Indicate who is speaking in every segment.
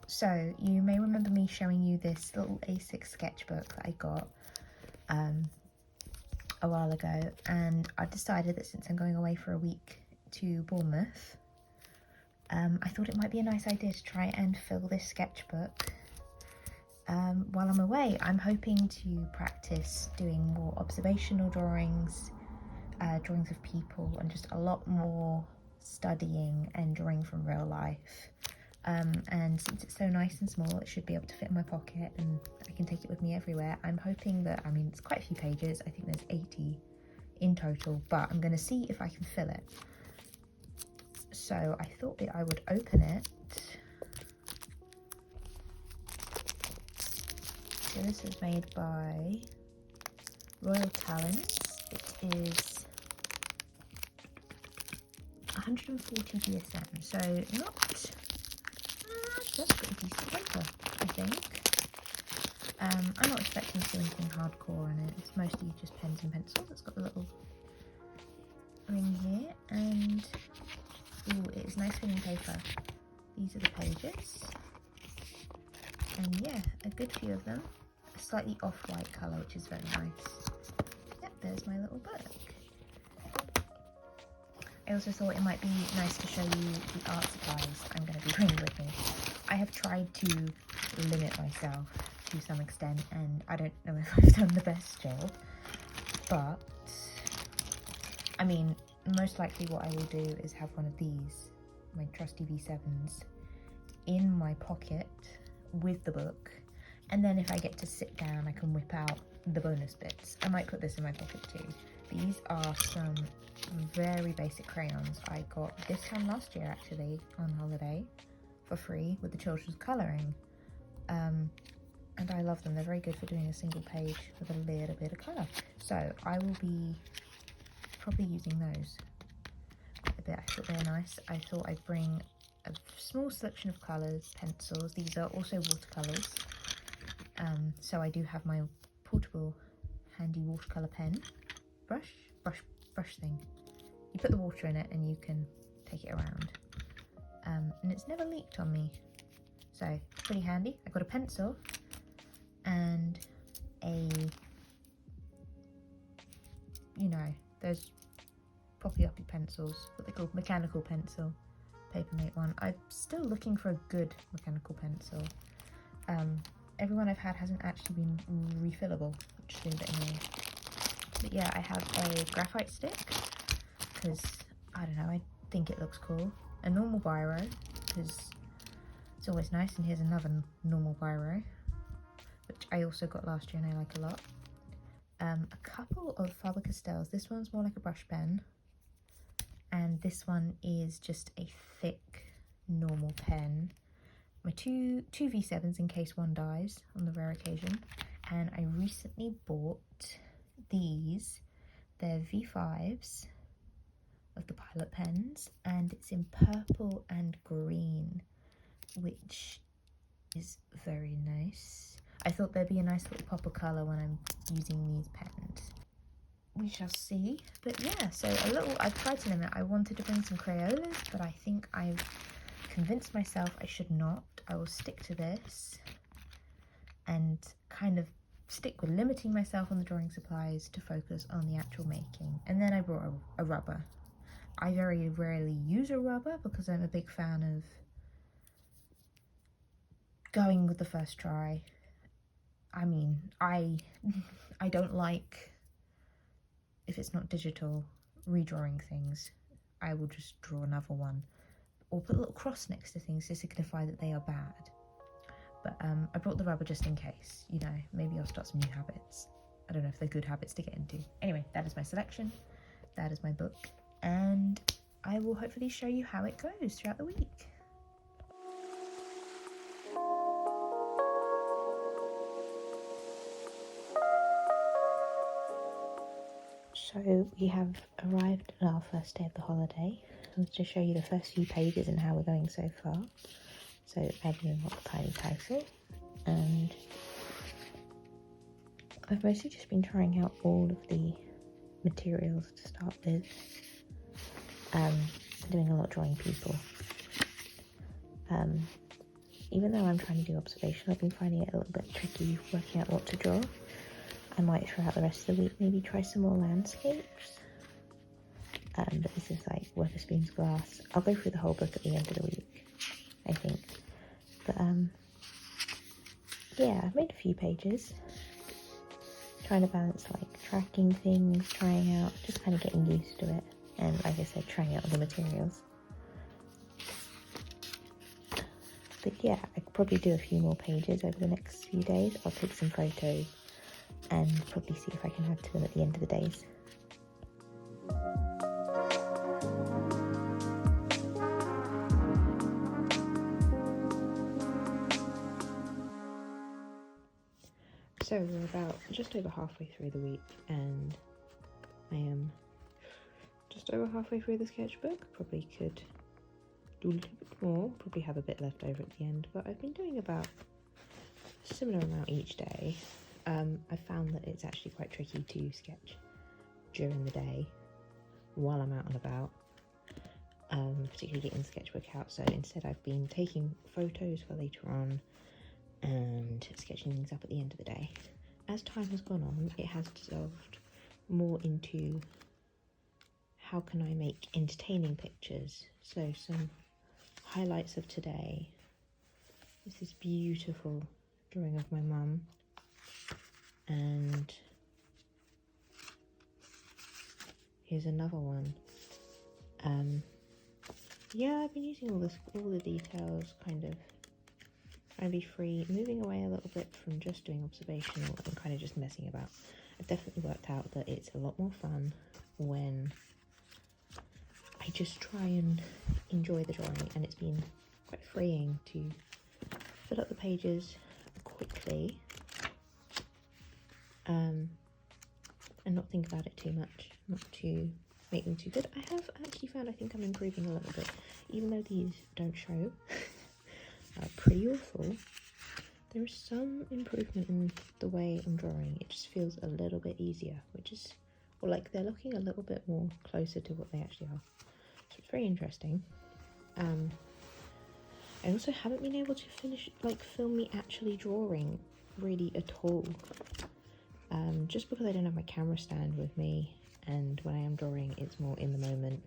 Speaker 1: So you may remember me showing you this little A6 sketchbook that I got a while ago, and I decided that since I'm going away for a week to Bournemouth, I thought it might be a nice idea to try and fill this sketchbook while I'm away. I'm hoping to practice doing more observational drawings, drawings of people, and just a lot more studying and drawing from real life. And since it's so nice and small, it should be able to fit in my pocket and I can take it with me everywhere. I'm hoping that, I mean, it's quite a few pages. I think there's 80 in total, but I'm going to see if I can fill it. So I thought that I would open it. So this is made by Royal Talents. It is 140 DSM, so that's pretty decent paper, I think. I'm not expecting to do anything hardcore in it. It's mostly just pens and pencils. It's got a little ring here, and ooh, it is nice feeling paper. These are the pages, and yeah, a good few of them. A slightly off-white colour, which is very nice. Yep, there's my little book. I also thought it might be nice to show you the art supplies I'm going to be bringing with me. I have tried to limit myself to some extent, and I don't know if I've done the best job, but I mean, most likely what I will do is have one of these, my trusty V7s, in my pocket with the book, and then if I get to sit down I can whip out the bonus bits. I might put this in my pocket too. These are some very basic crayons I got this time last year, actually, on holiday for free with the children's colouring, and I love them. They're very good for doing a single page with a little bit of colour. So I will be probably using those quite a bit. I thought they were nice. I thought I'd bring a small selection of colours, pencils. These are also watercolours, so I do have my portable handy watercolour pen, brush thing. You put the water in it and you can take it around, and it's never leaked on me, so pretty handy. I got a pencil and a, you know, those poppy uppy pencils, what they call mechanical pencil, Papermate one. I'm still looking for a good mechanical pencil. Everyone I've had hasn't actually been refillable, which is a bit annoying. But yeah, I have a graphite stick because, I don't know, I think it looks cool. A normal biro because it's always nice, and here's another normal biro, which I also got last year and I like a lot. A couple of Faber-Castells. This one's more like a brush pen, and this one is just a thick normal pen. My two V7s in case one dies on the rare occasion. And I recently bought these. They're V5s of the Pilot pens, and it's in purple and green, which is very nice. I thought there'd be a nice little pop of colour when I'm using these pens. We shall see. But yeah, so I've tried to limit. I wanted to bring some Crayolas, but I think I've convinced myself I should not. I will stick to this and kind of stick with limiting myself on the drawing supplies to focus on the actual making. And then I brought a rubber. I very rarely use a rubber because I'm a big fan of going with the first try. I mean, I don't like, if it's not digital, redrawing things. I will just draw another one or put a little cross next to things to signify that they are bad. But I brought the rubber just in case, you know, maybe I'll start some new habits. I don't know if they're good habits to get into. Anyway, that is my selection, that is my book, and I will hopefully show you how it goes throughout the week. So we have arrived at our first day of the holiday. I wanted to show you the first few pages and how we're going so far. So adding in a tiny title, and I've mostly just been trying out all of the materials to start with. Doing a lot of drawing people. even though I'm trying to do observation, I've been finding it a little bit tricky working out what to draw. I might throughout the rest of the week maybe try some more landscapes. But this is like Wetherspoon's Glass. I'll go through the whole book at the end of the week, I think. But yeah, I've made a few pages. Trying to balance like tracking things, trying out, just kind of getting used to it. And like I said, trying out the materials. But yeah, I could probably do a few more pages over the next few days. I'll take some photos and probably see if I can add to them at the end of the days. So we're about just over halfway through the week, and I am just over halfway through the sketchbook. Probably could do a little bit more, probably have a bit left over at the end, but I've been doing about a similar amount each day. I found that it's actually quite tricky to sketch during the day while I'm out and about, particularly getting the sketchbook out. So instead I've been taking photos for later on and sketching things up at the end of the day. As time has gone on, it has dissolved more into how can I make entertaining pictures. So some highlights of today is this beautiful drawing of my mum, and here's another one. Yeah, I've been using all the details, kind of trying to be free, moving away a little bit from just doing observational and kind of just messing about. I've definitely worked out that it's a lot more fun when I just try and enjoy the drawing, and it's been quite freeing to fill up the pages quickly and not think about it too much, not to make them too good. I have actually found I think I'm improving a little bit, even though these don't show. Pretty awful. There is some improvement in the way I'm drawing. It just feels a little bit easier, which is, or like they're looking a little bit more closer to what they actually are. So it's very interesting. I also haven't been able to film me actually drawing really at all. Just because I don't have my camera stand with me, and when I am drawing it's more in the moment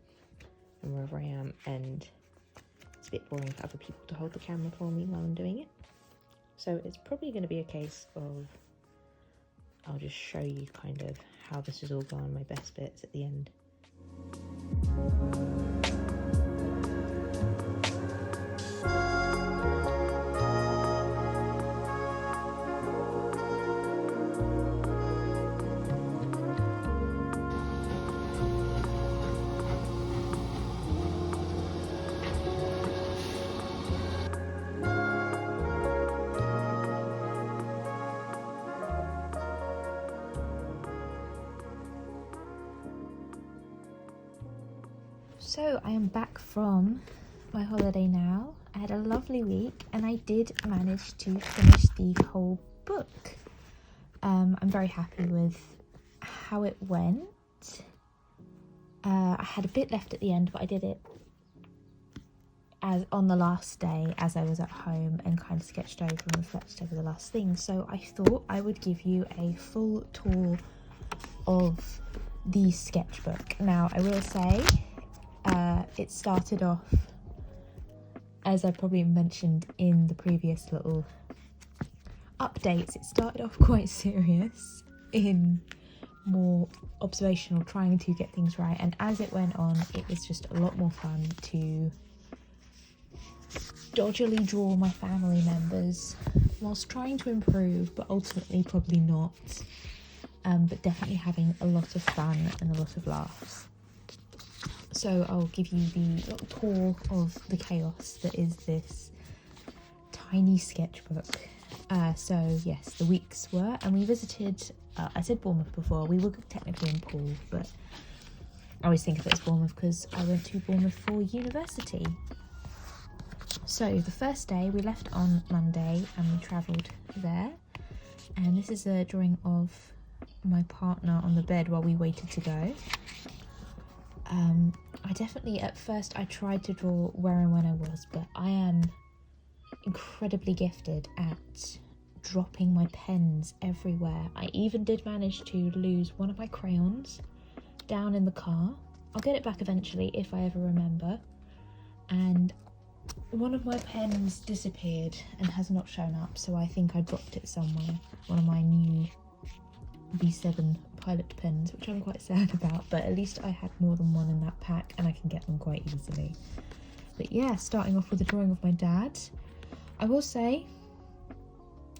Speaker 1: and wherever I am, and it's a bit boring for other people to hold the camera for me while I'm doing it. So it's probably going to be a case of I'll just show you kind of how this has all gone, my best bits at the end. So I am back from my holiday now. I had a lovely week and I did manage to finish the whole book. I'm very happy with how it went. I had a bit left at the end, but I did it as on the last day as I was at home and kind of sketched over and reflected over the last thing. So I thought I would give you a full tour of the sketchbook. Now I will say it started off, as I probably mentioned in the previous little updates, it started off quite serious in more observational, trying to get things right, and as it went on it was just a lot more fun to dodgily draw my family members whilst trying to improve, but ultimately probably not, but definitely having a lot of fun and a lot of laughs. So I'll give you the little tour of the chaos that is this tiny sketchbook. So yes, the weeks were, and we visited, I said Bournemouth before, we were technically in Poole, but I always think of it as Bournemouth because I went to Bournemouth for university. So the first day we left on Monday and we travelled there, and this is a drawing of my partner on the bed while we waited to go. I definitely, at first I tried to draw where and when I was, but I am incredibly gifted at dropping my pens everywhere. I even did manage to lose one of my crayons down in the car. I'll get it back eventually if I ever remember. And one of my pens disappeared and has not shown up, so I think I dropped it somewhere. One of my new B7 pilot pens, which I'm quite sad about, but at least I had more than one in that pack and I can get them quite easily. But yeah, starting off with a drawing of my dad. I will say,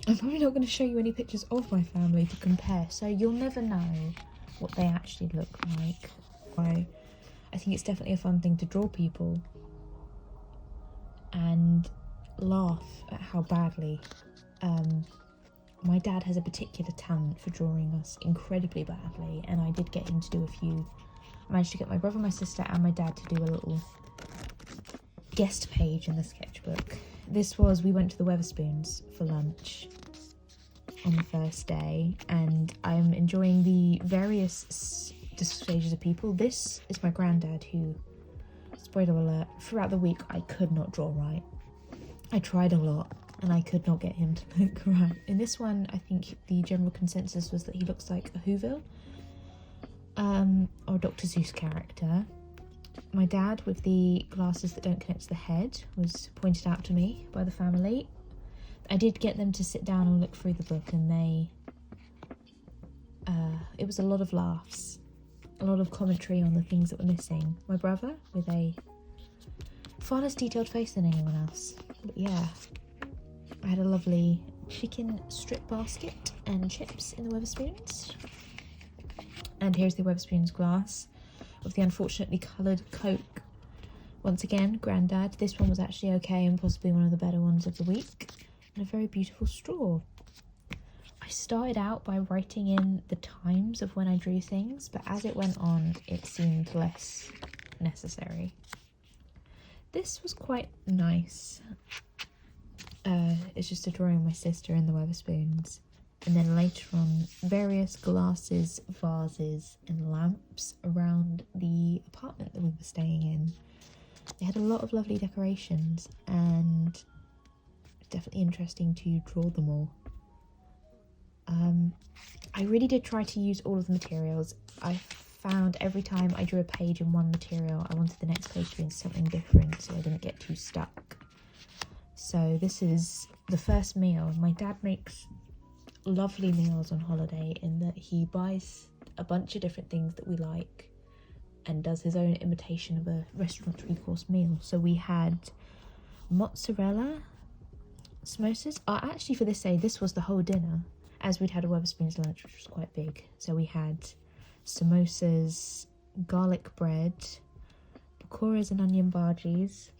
Speaker 1: I'm probably not going to show you any pictures of my family to compare, so you'll never know what they actually look like. I think it's definitely a fun thing to draw people and laugh at how badly. My dad has a particular talent for drawing us incredibly badly, and I did get him to do a few. I managed to get my brother, my sister and my dad to do a little guest page in the sketchbook. This was, we went to the Weatherspoons for lunch on the first day, and I'm enjoying the various stages of people. This is my granddad, who, spoiler alert, throughout the week I could not draw right. I tried a lot and I could not get him to look right. In this one, I think the general consensus was that he looks like a Whoville or a Dr. Seuss character. My dad, with the glasses that don't connect to the head, was pointed out to me by the family. I did get them to sit down and look through the book, and it was a lot of laughs, a lot of commentary on the things that were missing. My brother, with a far less detailed face than anyone else. But yeah, I had a lovely chicken strip basket and chips in the Weatherspoons. And here's the Weatherspoons glass of the unfortunately coloured Coke. Once again, Grandad. This one was actually okay and possibly one of the better ones of the week. And a very beautiful straw. I started out by writing in the times of when I drew things, but as it went on, it seemed less necessary. This was quite nice. It's just a drawing of my sister and the Weatherspoons. And then later on, various glasses, vases and lamps around the apartment that we were staying in. They had a lot of lovely decorations, and definitely interesting to draw them all. I really did try to use all of the materials. I found every time I drew a page in one material, I wanted the next page to be in something different so I didn't get too stuck. So this is the first meal. My dad makes lovely meals on holiday in that he buys a bunch of different things that we like and does his own imitation of a restaurant 3-course meal. So we had mozzarella samosas. Actually, for this day, this was the whole dinner, as we'd had a Weatherspoons lunch, which was quite big. So we had samosas, garlic bread, pakoras and onion bhajis,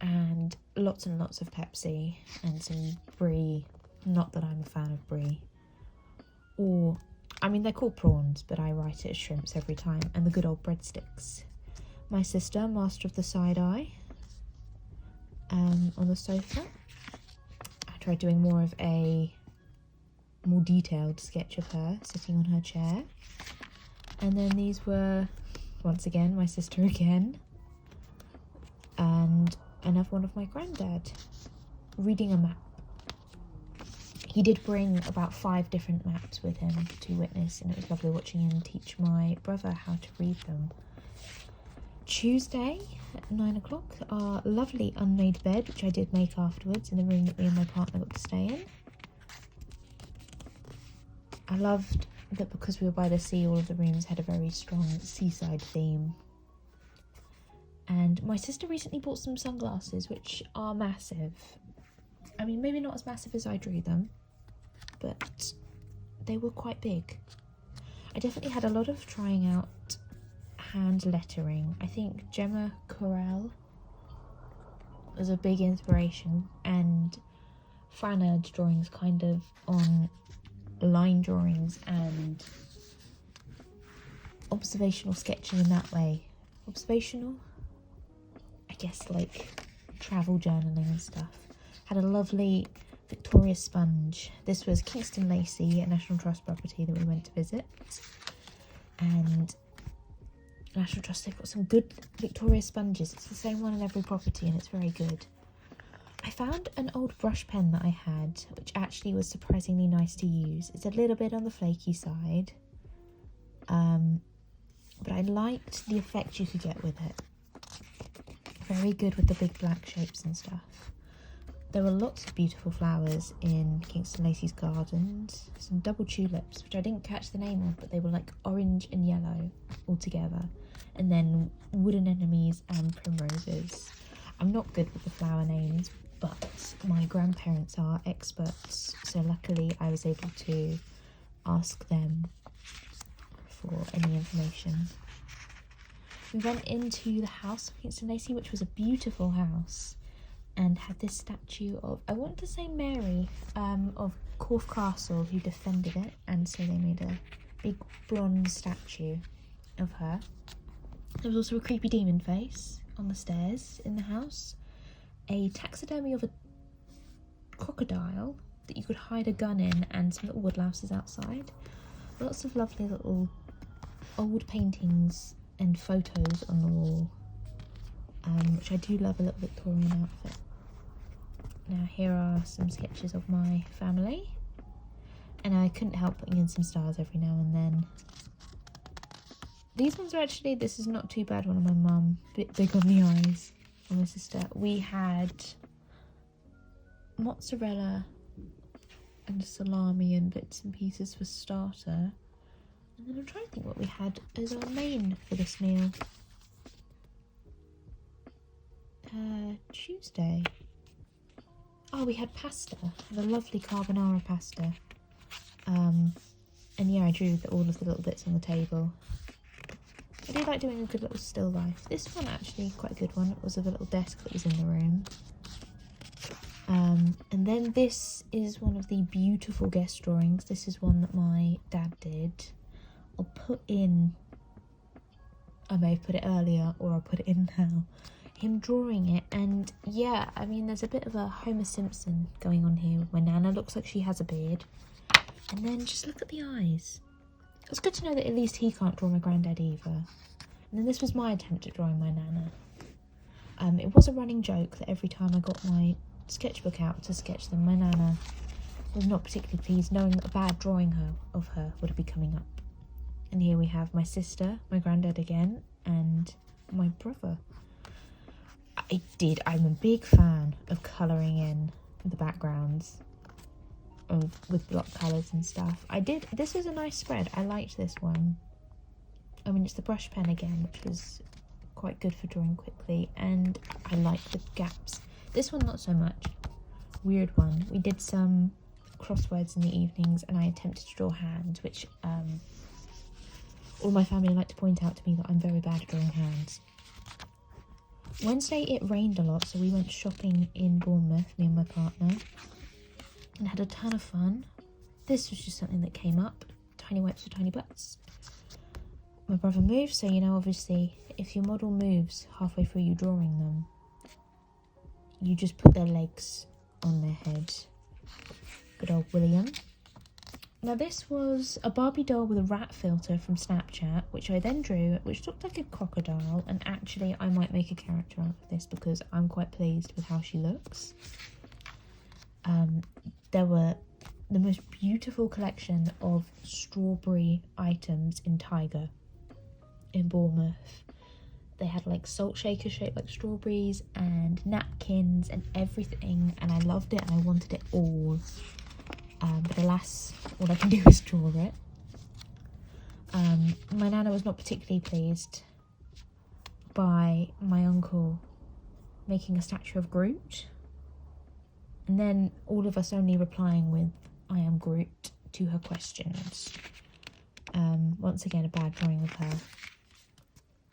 Speaker 1: and lots of Pepsi and some brie. Not that I'm a fan of brie. Or, I mean, they're called prawns, but I write it as shrimps every time. And the good old breadsticks. My sister, master of the side-eye, on the sofa. I tried doing more detailed sketch of her sitting on her chair. And then these were, once again, my sister again. And another one of my granddad, reading a map. He did bring about 5 different maps with him to witness, and it was lovely watching him teach my brother how to read them. Tuesday at 9 o'clock, our lovely unmade bed, which I did make afterwards in the room that me and my partner got to stay in. I loved that because we were by the sea, all of the rooms had a very strong seaside theme. And my sister recently bought some sunglasses, which are massive. I mean, maybe not as massive as I drew them, but they were quite big. I definitely had a lot of trying out hand lettering. I think Gemma Corral was a big inspiration, and Franard's drawings kind of on line drawings and observational sketching in that way. Observational? I guess like travel journaling and stuff. Had a lovely Victoria sponge. This was Kingston Lacey, a National Trust property that we went to visit. And National Trust, they've got some good Victoria sponges. It's the same one in every property and it's very good. I found an old brush pen that I had, which actually was surprisingly nice to use. It's a little bit on the flaky side, but I liked the effect you could get with it. Very good with the big black shapes and stuff. There were lots of beautiful flowers in Kingston Lacey's gardens. Some double tulips, which I didn't catch the name of, but they were like orange and yellow all together. And then wooden anemones and primroses. I'm not good with the flower names, but my grandparents are experts, so luckily I was able to ask them for any information. We went into the house of Kingston Lacey, which was a beautiful house, and had this statue of, I want to say Mary, of Corfe Castle, who defended it, and so they made a big bronze statue of her. There was also a creepy demon face on the stairs in the house, a taxidermy of a crocodile that you could hide a gun in, and some little woodlouses outside. Lots of lovely little old paintings and photos on the wall, which I do love a little Victorian outfit. Now here are some sketches of my family, and I couldn't help putting in some stars every now and then. These ones are actually, this is not too bad one of my mum, a bit big on the eyes, and my sister. We had mozzarella and salami and bits and pieces for starter, and then I'm trying to think what we had as our main for this meal. Tuesday. Oh, we had pasta, the lovely carbonara pasta. And yeah, I drew all of the little bits on the table. I do like doing a good little still life. This one actually, quite a good one. It was of a little desk that was in the room. And then this is one of the beautiful guest drawings. This is one that my dad did. I'll put in, I may have put it earlier or I'll put it in now, him drawing it. And yeah, I mean, there's a bit of a Homer Simpson going on here with my nana. Looks like she has a beard. And then just look at the eyes. It's good to know that at least he can't draw my granddad either. And then this was my attempt at drawing my nana. It was a running joke that every time I got my sketchbook out to sketch them, my nana was not particularly pleased, knowing that a bad drawing of her would be coming up. And here we have my sister, my granddad again, and my brother. I'm a big fan of colouring in the backgrounds with block colours and stuff. This was a nice spread. I liked this one. I mean, it's the brush pen again, which was quite good for drawing quickly, and I like the gaps. This one, not so much. Weird one. We did some crosswords in the evenings, and I attempted to draw hands, which all my family like to point out to me that I'm very bad at drawing hands. Wednesday it rained a lot, so we went shopping in Bournemouth, me and my partner, and had a ton of fun. This was just something that came up. Tiny wipes for tiny butts. My brother moved, so you know, obviously, if your model moves halfway through you drawing them, you just put their legs on their head. Good old William. Now this was a Barbie doll with a rat filter from Snapchat, which I then drew, which looked like a crocodile, and actually I might make a character out of this because I'm quite pleased with how she looks. There were the most beautiful collection of strawberry items in Tiger in Bournemouth. They had like salt shakers shaped like strawberries and napkins and everything, and I loved it and I wanted it all. But alas, all I can do is draw it. My nana was not particularly pleased by my uncle making a statue of Groot, and then all of us only replying with "I am Groot" to her questions. Once again, a bad drawing of her.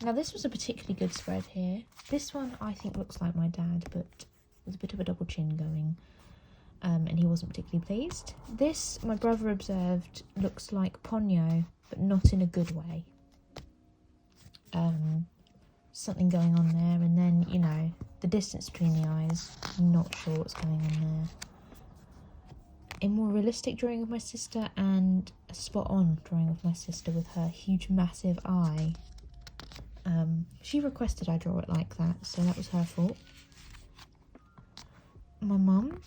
Speaker 1: Now this was a particularly good spread here. This one I think looks like my dad, but with a bit of a double chin going. And he wasn't particularly pleased. This, my brother observed, looks like Ponyo, but not in a good way. Something going on there, and then, you know, the distance between the eyes, I'm not sure what's going on there. A more realistic drawing of my sister, and a spot-on drawing of my sister with her huge, massive eye. She requested I draw it like that, so that was her fault. my mum.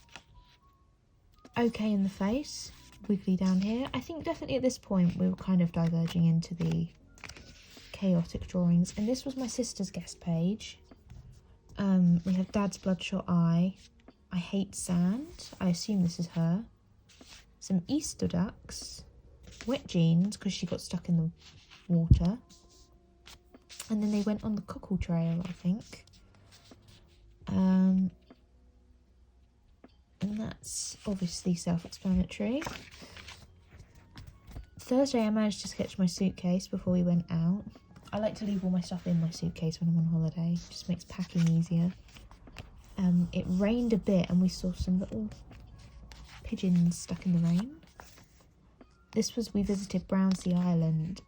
Speaker 1: Okay in the face, wiggly down here. I think definitely at this point we were kind of diverging into the chaotic drawings. And this was my sister's guest page. We have Dad's bloodshot eye. I hate sand. I assume this is her. Some Easter ducks. Wet jeans because she got stuck in the water. And then they went on the cockle trail, I think. And that's obviously self-explanatory. Thursday I managed to sketch my suitcase before we went out. I like to leave all my stuff in my suitcase when I'm on holiday. It just makes packing easier. It rained a bit and we saw some little pigeons stuck in the rain. We visited Brownsea Island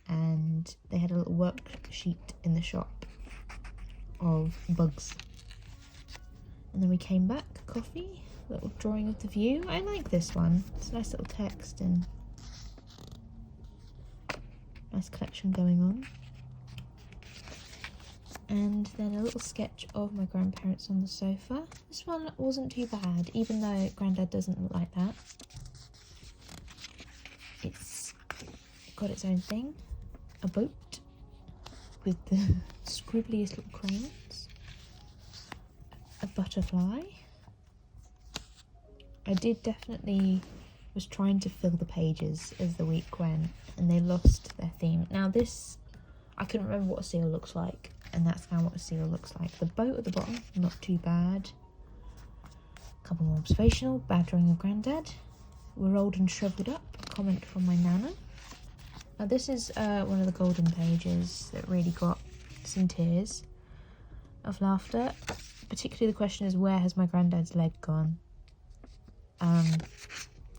Speaker 1: and they had a little worksheet in the shop of bugs. And then we came back, coffee, little drawing of the view. I like this one. It's a nice little text and nice collection going on. And then a little sketch of my grandparents on the sofa. This one wasn't too bad, even though Grandad doesn't look like that. It's got its own thing. A boat with the scribbliest little crayons. A butterfly. I was trying to fill the pages as the week went, and they lost their theme. Now this, I couldn't remember what a seal looks like, and that's now what a seal looks like. The boat at the bottom, not too bad. A couple more observational. Bad drawing of Grandad. We're old and shriveled up. A comment from my nana. Now this is one of the golden pages that really got some tears of laughter. Particularly the question is, where has my granddad's leg gone?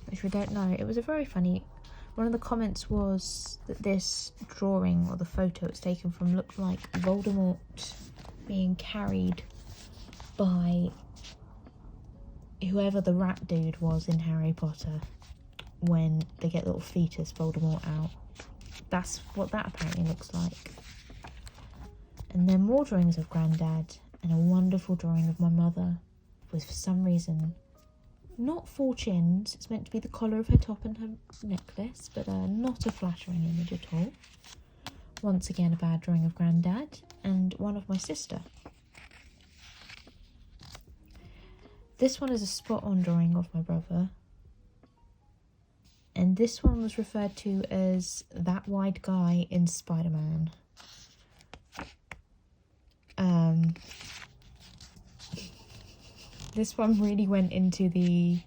Speaker 1: Which we don't know. It was a very funny... One of the comments was that this drawing, or the photo it's taken from, looked like Voldemort being carried by whoever the rat dude was in Harry Potter when they get little fetus Voldemort out. That's what that apparently looks like. And then more drawings of Grandad and a wonderful drawing of my mother with, for some reason, not 4 chins. It's meant to be the collar of her top and her necklace, but not a flattering image at all. Once again, a bad drawing of Grandad and one of my sister. This one is a spot-on drawing of my brother. And this one was referred to as that wide guy in Spider-Man. This one really went into the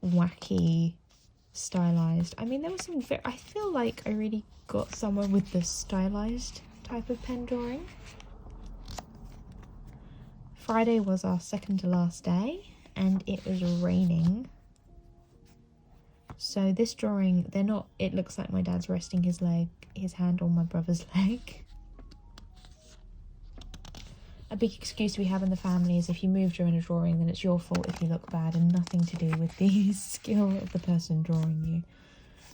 Speaker 1: wacky, stylized. I mean, there was some I feel like I really got somewhere with the stylized type of pen drawing. Friday was our second to last day, and it was raining. So this drawing, it looks like my dad's resting his hand on my brother's leg. A big excuse we have in the family is if you move during a drawing, then it's your fault if you look bad, and nothing to do with the skill of the person drawing you.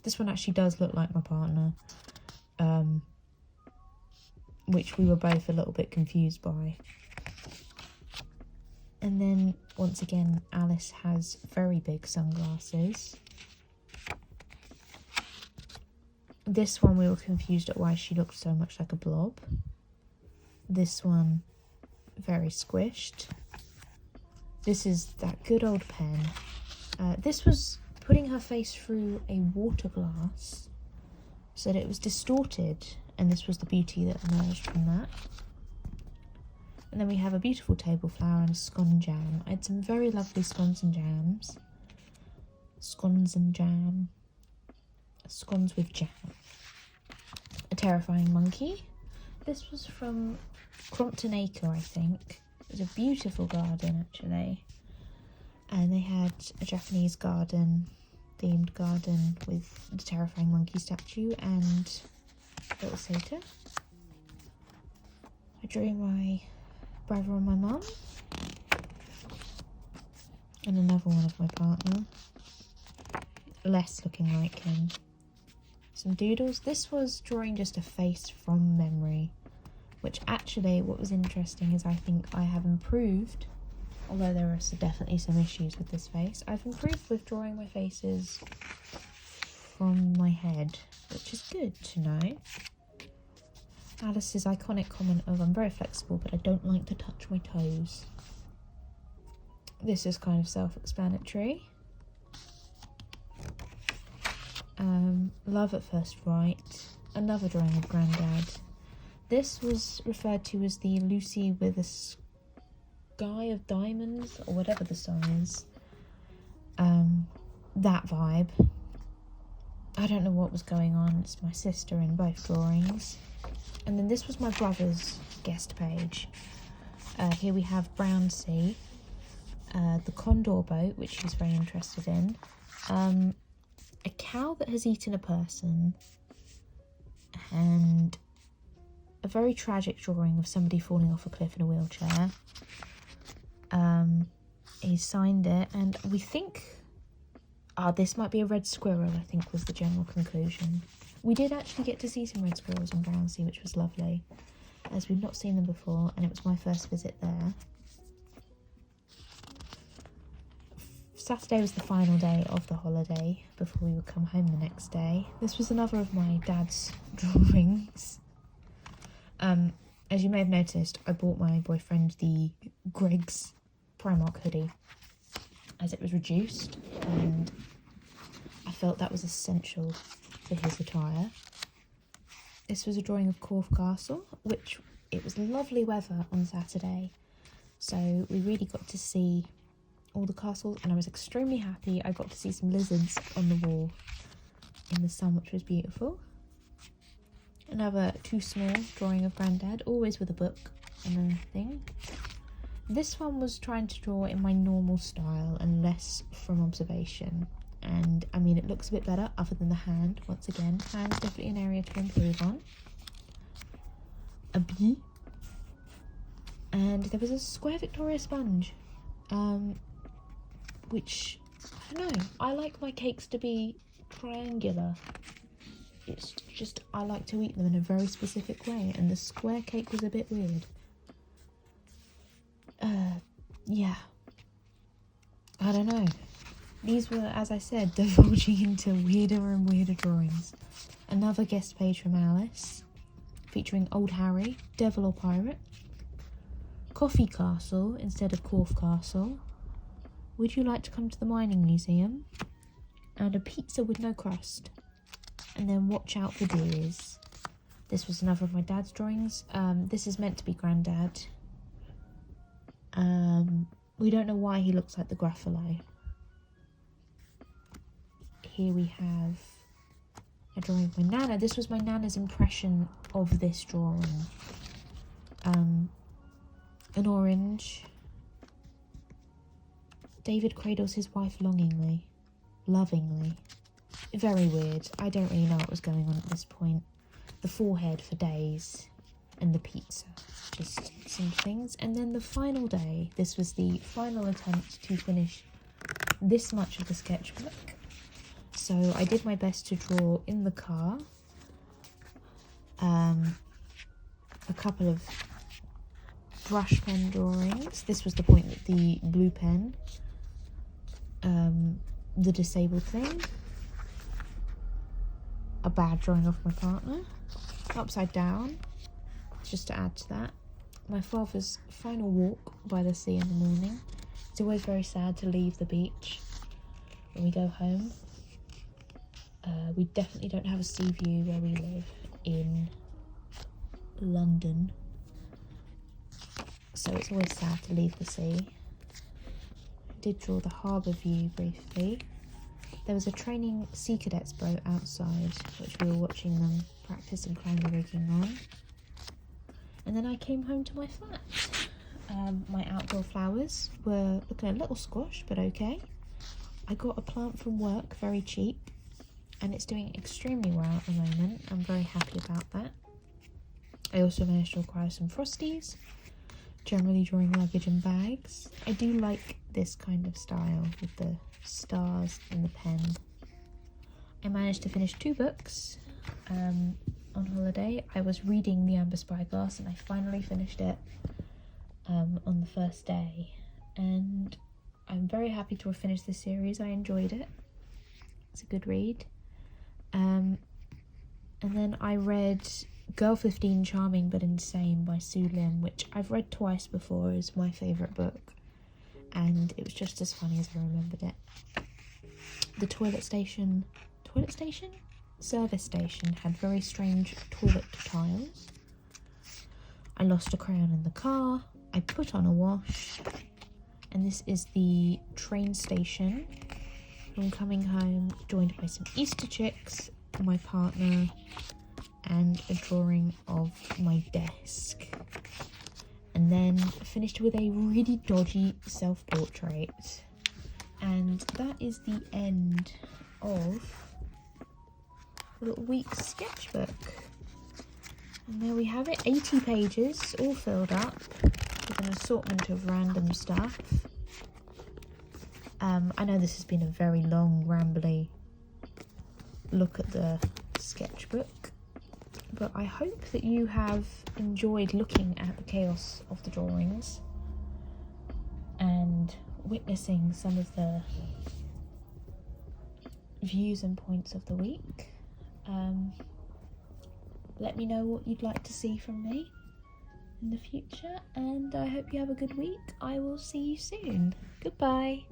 Speaker 1: This one actually does look like my partner, which we were both a little bit confused by. And then, once again, Alice has very big sunglasses. This one we were confused at why she looked so much like a blob. This one, very squished. This is that good old pen. This was putting her face through a water glass so that it was distorted, and this was the beauty that emerged from that. And then we have a beautiful table flower and a scone jam. I had some very lovely scones and jams. Scones and jam. Scones with jam. A terrifying monkey. This was from Crompton Acre, I think. It was a beautiful garden, actually. And they had a Japanese themed garden with the terrifying monkey statue and little satyr. I drew my brother and my mum. And another one of my partner. Less looking like him. Some doodles. This was drawing just a face from memory. Which actually, what was interesting is I think I have improved although there are definitely some issues with this face. I've improved with drawing my faces from my head, which is good to know. Alice's iconic comment of, "I'm very flexible, but I don't like to touch my toes." This is kind of self-explanatory. Love at First Right, another drawing of Grandad. This was referred to as the Lucy with a Sky of Diamonds, or whatever the song is. That vibe. I don't know what was going on. It's my sister in both drawings. And then this was my brother's guest page. Here we have Brown Sea, the Condor boat, which he's very interested in, a cow that has eaten a person, and a very tragic drawing of somebody falling off a cliff in a wheelchair. He signed it, and we think, this might be a red squirrel, I think was the general conclusion. We did actually get to see some red squirrels in Brown Sea, which was lovely, as we've not seen them before, and it was my first visit there. Saturday was the final day of the holiday before we would come home the next day. This was another of my dad's drawings. As you may have noticed, I bought my boyfriend the Greg's Primark hoodie as it was reduced, and I felt that was essential for his attire. This was a drawing of Corfe Castle, which it was lovely weather on Saturday, so we really got to see all the castles, and I was extremely happy I got to see some lizards on the wall in the sun, which was beautiful. Another too small drawing of Grandad, always with a book and a thing. This one was trying to draw in my normal style and less from observation, and I mean it looks a bit better other than the hand. Once again, hand's definitely an area to improve on. A bee, and there was a square Victoria sponge, which, I don't know, I like my cakes to be triangular. It's just, I like to eat them in a very specific way, and the square cake was a bit weird. Yeah. I don't know. These were, as I said, divulging into weirder and weirder drawings. Another guest page from Alice, featuring Old Harry, Devil or Pirate. Coffee Castle instead of Corfe Castle. Would you like to come to the mining museum? And a pizza with no crust. And then watch out for deers. This was another of my dad's drawings. This is meant to be Grandad. We don't know why he looks like the Gruffalo. Here we have a drawing of my Nana. This was my Nana's impression of this drawing. An orange. David cradles his wife longingly, lovingly. Very weird. I don't really know what was going on at this point. The forehead for days, and the pizza. Just some things. And then the final day, this was the final attempt to finish this much of the sketchbook. So I did my best to draw in the car. A couple of brush pen drawings. This was the point with the blue pen. The disabled thing. A bad drawing of my partner. Upside down. Just to add to that. My father's final walk by the sea in the morning. It's always very sad to leave the beach when we go home. We definitely don't have a sea view where we live in London. So it's always sad to leave the sea. I did draw the harbour view briefly. There was a training sea cadets boat outside, which we were watching them practice and climb the rigging on. And then I came home to my flat. My outdoor flowers were looking a little squashed, but okay. I got a plant from work, very cheap, and it's doing extremely well at the moment. I'm very happy about that. I also managed to acquire some Frosties, generally drawing luggage and bags. I do like this kind of style with the stars and the pen. I managed to finish 2 books on holiday. I was reading The Amber Spyglass and I finally finished it on the first day, and I'm very happy to have finished this series. I enjoyed it. It's a good read. And then I read Girl 15 Charming But Insane by Sue Lim, which I've read twice before. It's my favourite book, and it was just as funny as I remembered it. The service station had very strange toilet tiles. I lost a crayon in the car. I put on a wash. And this is the train station. I'm coming home, joined by some Easter chicks, my partner, and a drawing of my desk. And then finished with a really dodgy self-portrait. And that is the end of the week's sketchbook. And there we have it, 80 pages, all filled up with an assortment of random stuff. I know this has been a very long, rambly look at the sketchbook, but I hope that you have enjoyed looking at the chaos of the drawings and witnessing some of the views and points of the week. Let me know what you'd like to see from me in the future, and I hope you have a good week. I will see you soon. Goodbye.